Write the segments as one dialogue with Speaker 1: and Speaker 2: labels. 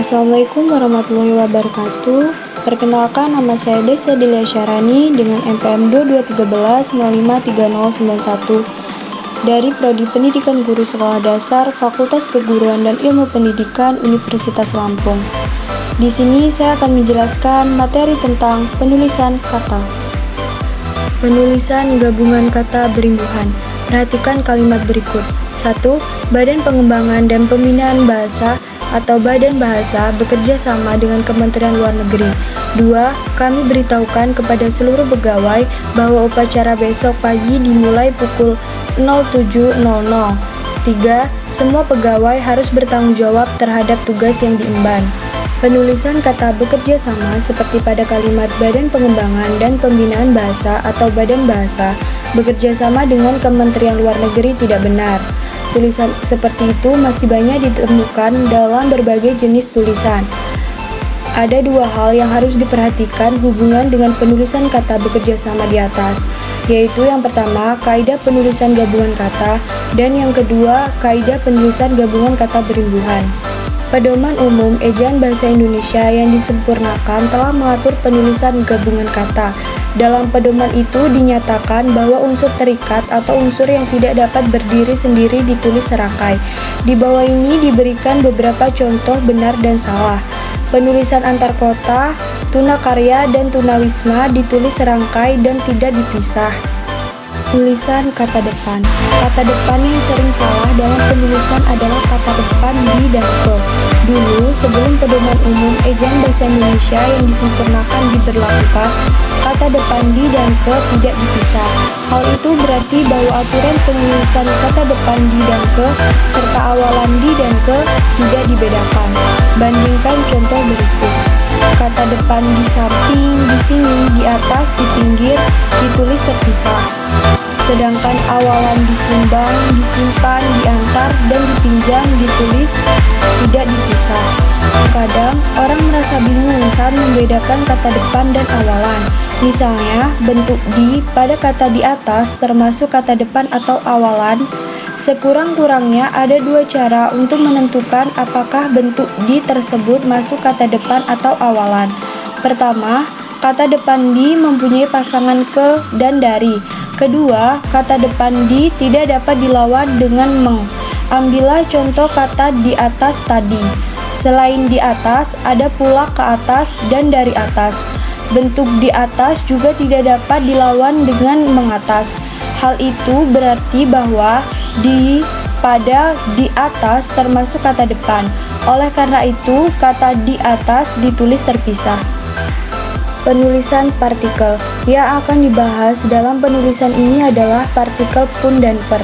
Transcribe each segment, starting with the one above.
Speaker 1: Assalamualaikum warahmatullahi wabarakatuh. Perkenalkan, nama saya Desa Delia Syarani dengan NPM 2213 dari Prodi Pendidikan Guru Sekolah Dasar Fakultas Keguruan dan Ilmu Pendidikan Universitas Lampung. Di sini saya akan menjelaskan materi tentang penulisan kata. Penulisan gabungan kata berimbuhan. Perhatikan kalimat berikut. 1. Badan Pengembangan dan Pembinaan Bahasa atau Badan Bahasa bekerja sama dengan Kementerian Luar Negeri. 2. Kami beritahukan kepada seluruh pegawai bahwa upacara besok pagi dimulai pukul 07.00. 3. Semua pegawai harus bertanggung jawab terhadap tugas yang diemban. Penulisan kata bekerja sama seperti pada kalimat Badan Pengembangan dan Pembinaan Bahasa atau Badan Bahasa bekerja sama dengan Kementerian Luar Negeri tidak benar. Tulisan seperti itu masih banyak ditemukan dalam berbagai jenis tulisan. Ada dua hal yang harus diperhatikan hubungan dengan penulisan kata bekerja sama di atas, yaitu yang pertama, kaidah penulisan gabungan kata, dan yang kedua, kaidah penulisan gabungan kata berimbuhan. Pedoman Umum Ejaan Bahasa Indonesia yang disempurnakan telah mengatur penulisan gabungan kata. Dalam pedoman itu dinyatakan bahwa unsur terikat atau unsur yang tidak dapat berdiri sendiri ditulis serangkai. Di bawah ini diberikan beberapa contoh benar dan salah. Penulisan antar kota, tunakarya, dan tunawisma ditulis serangkai dan tidak dipisah. Tulisan kata depan. Kata depan yang sering salah dalam penulisan adalah kata depan di dan ke. Dulu, sebelum pedoman umum ejaan bahasa Indonesia yang disempurnakan diberlakukan, kata depan di dan ke tidak dipisah. Hal itu berarti bahwa aturan penulisan kata depan di dan ke serta awalan di dan ke tidak dibedakan. Bandingkan contoh berikut. Kata depan di samping, di sini, di atas, di pinggir ditulis terpisah. Sedangkan awalan disumbang, disimpan, diantar, dan dipinjam ditulis tidak dipisah. Kadang orang merasa bingung saat membedakan kata depan dan awalan. Misalnya, bentuk di pada kata di atas termasuk kata depan atau awalan. Sekurang-kurangnya ada dua cara untuk menentukan apakah bentuk di tersebut masuk kata depan atau awalan. Pertama, kata depan di mempunyai pasangan ke dan dari. Kedua, kata depan di tidak dapat dilawan dengan meng. Ambillah contoh kata di atas tadi. Selain di atas, ada pula ke atas dan dari atas. Bentuk di atas juga tidak dapat dilawan dengan mengatas. Hal itu berarti bahwa pada di atas termasuk kata depan. Oleh karena itu, kata di atas ditulis terpisah. Penulisan partikel. Yang akan dibahas dalam penulisan ini adalah partikel pun dan per.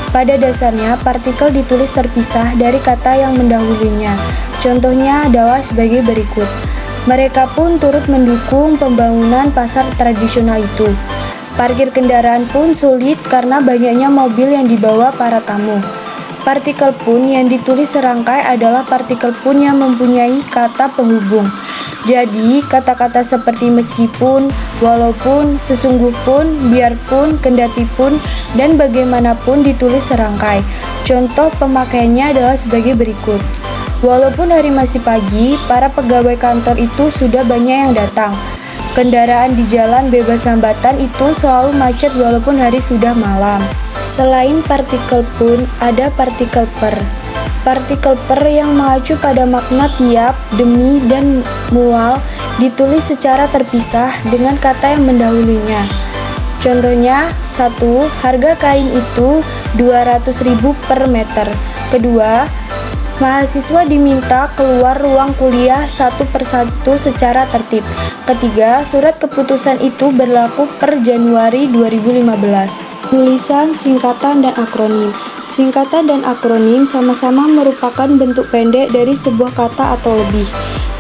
Speaker 1: Pada dasarnya, partikel ditulis terpisah dari kata yang mendahulunya. Contohnya adalah sebagai berikut. Mereka pun turut mendukung pembangunan pasar tradisional itu. Parkir kendaraan pun sulit karena banyaknya mobil yang dibawa para tamu. Partikel pun yang ditulis serangkai adalah partikel pun yang mempunyai kata penghubung. Jadi, kata-kata seperti meskipun, walaupun, sesungguh pun, biarpun, kendati pun, dan bagaimanapun ditulis serangkai. Contoh pemakaiannya adalah sebagai berikut. Walaupun hari masih pagi, para pegawai kantor itu sudah banyak yang datang. Kendaraan di jalan bebas hambatan itu selalu macet walaupun hari sudah malam. Selain partikel pun, ada partikel per. Partikel per yang mengacu pada makna tiap, demi, dan mual ditulis secara terpisah dengan kata yang mendahulunya. Contohnya, 1. Harga kain itu 200.000 per meter. Kedua, mahasiswa diminta keluar ruang kuliah satu persatu secara tertib. Ketiga, surat keputusan itu berlaku per Januari 2015. Tulisan singkatan dan akronim. Singkatan dan akronim sama-sama merupakan bentuk pendek dari sebuah kata atau lebih.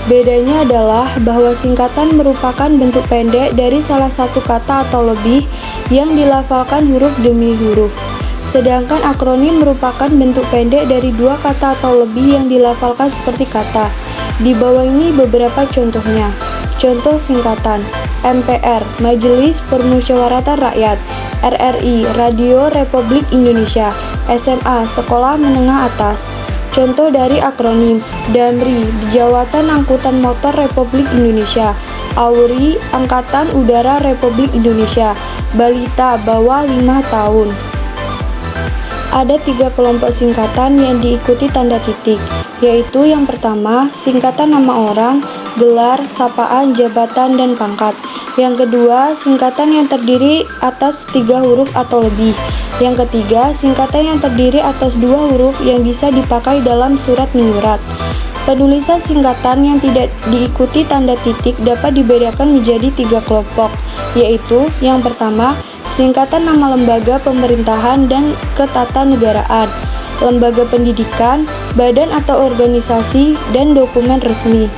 Speaker 1: Bedanya adalah bahwa singkatan merupakan bentuk pendek dari salah satu kata atau lebih yang dilafalkan huruf demi huruf. Sedangkan akronim merupakan bentuk pendek dari dua kata atau lebih yang dilafalkan seperti kata. Di bawah ini beberapa contohnya. Contoh singkatan: MPR, Majelis Permusyawaratan Rakyat; RRI, Radio Republik Indonesia; SMA, Sekolah Menengah Atas. Contoh dari akronim: Damri, Djawatan Angkutan Motor Republik Indonesia; AURI, Angkatan Udara Republik Indonesia; Balita, bawah 5 tahun. Ada 3 kelompok singkatan yang diikuti tanda titik, yaitu yang pertama, singkatan nama orang, gelar, sapaan, jabatan, dan pangkat. Yang kedua, singkatan yang terdiri atas 3 huruf atau lebih. Yang ketiga, singkatan yang terdiri atas 2 huruf yang bisa dipakai dalam surat menyurat. Penulisan singkatan yang tidak diikuti tanda titik dapat dibedakan menjadi 3 kelompok, yaitu yang pertama, singkatan nama lembaga pemerintahan dan ketatanegaraan, lembaga pendidikan, badan atau organisasi, dan dokumen resmi.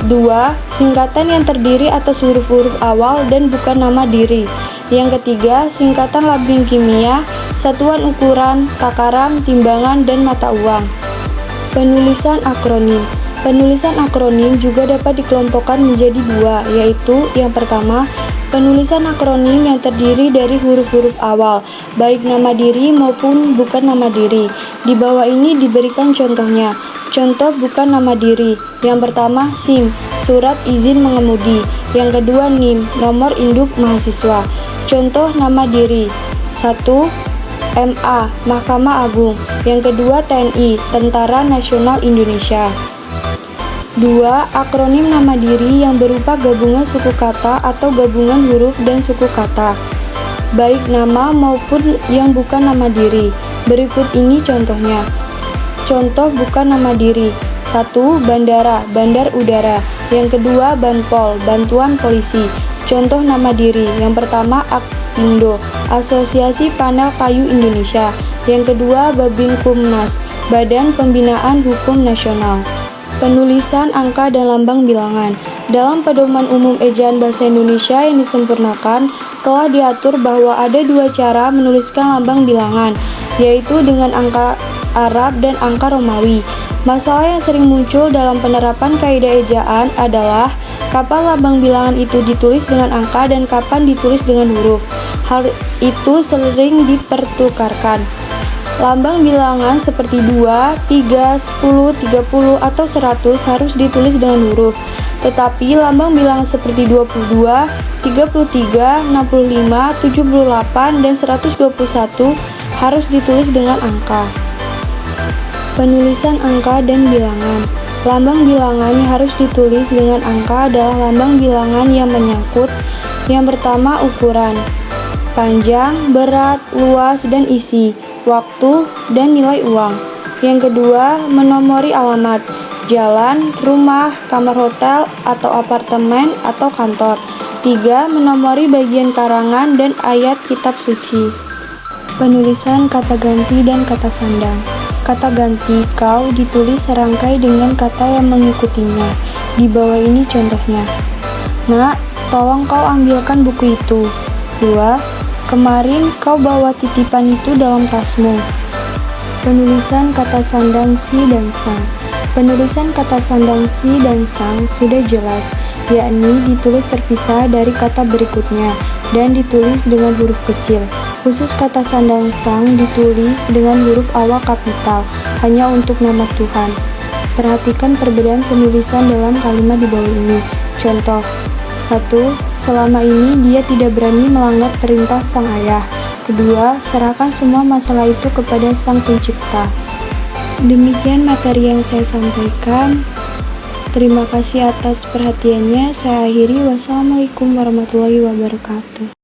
Speaker 1: 2. Singkatan yang terdiri atas huruf-huruf awal dan bukan nama diri. Yang ketiga, singkatan lambung kimia, satuan ukuran, takaran, timbangan, dan mata uang. Penulisan akronim. Penulisan akronim juga dapat dikelompokkan menjadi 2, yaitu yang pertama, penulisan akronim yang terdiri dari huruf-huruf awal, baik nama diri maupun bukan nama diri. Di bawah ini diberikan contohnya. Contoh bukan nama diri. Yang pertama, SIM, surat izin mengemudi. Yang kedua, NIM, nomor induk mahasiswa. Contoh nama diri. 1. MA, Mahkamah Agung. Yang kedua, TNI, Tentara Nasional Indonesia. 2. Akronim nama diri yang berupa gabungan suku kata atau gabungan huruf dan suku kata, baik nama maupun yang bukan nama diri. Berikut ini contohnya. Contoh bukan nama diri. 1. Bandara, bandar udara. Yang kedua, Banpol, bantuan polisi. Contoh nama diri. Yang pertama, AKPINDO, Asosiasi Panel Kayu Indonesia. Yang kedua, Babinkumnas, Badan Pembinaan Hukum Nasional. Penulisan angka dan lambang bilangan. Dalam Pedoman Umum Ejaan Bahasa Indonesia yang disempurnakan, telah diatur bahwa ada 2 cara menuliskan lambang bilangan, yaitu dengan angka Arab dan angka Romawi. Masalah yang sering muncul dalam penerapan kaidah ejaan adalah kapan lambang bilangan itu ditulis dengan angka dan kapan ditulis dengan huruf. Hal itu sering dipertukarkan. Lambang bilangan seperti 2, 3, 10, 30, atau 100 harus ditulis dengan huruf. Tetapi lambang bilangan seperti 22, 33, 65, 78, dan 121 harus ditulis dengan angka. Penulisan angka dan bilangan. Lambang bilangan yang harus ditulis dengan angka adalah lambang bilangan yang menyangkut yang pertama ukuran, panjang, berat, luas, dan isi, waktu, dan nilai uang. Yang kedua, menomori alamat, jalan, rumah, kamar hotel, atau apartemen, atau kantor. 3. Menomori bagian karangan dan ayat kitab suci. Penulisan kata ganti dan kata sandang. Kata ganti kau ditulis serangkai dengan kata yang mengikutinya. Di bawah ini contohnya. Nak, tolong kau ambilkan buku itu. 2. Kemarin kau bawa titipan itu dalam tasmu. Penulisan kata sandang si dan sang. Penulisan kata sandang si dan sang sudah jelas, yakni ditulis terpisah dari kata berikutnya dan ditulis dengan huruf kecil. Khusus kata sandang sang ditulis dengan huruf awal kapital, hanya untuk nama Tuhan. Perhatikan perbedaan penulisan dalam kalimat di bawah ini. Contoh. 1. Selama ini dia tidak berani melanggar perintah sang ayah. Kedua, serahkan semua masalah itu kepada sang pencipta. Demikian materi yang saya sampaikan. Terima kasih atas perhatiannya. Saya akhiri. Wassalamualaikum warahmatullahi wabarakatuh.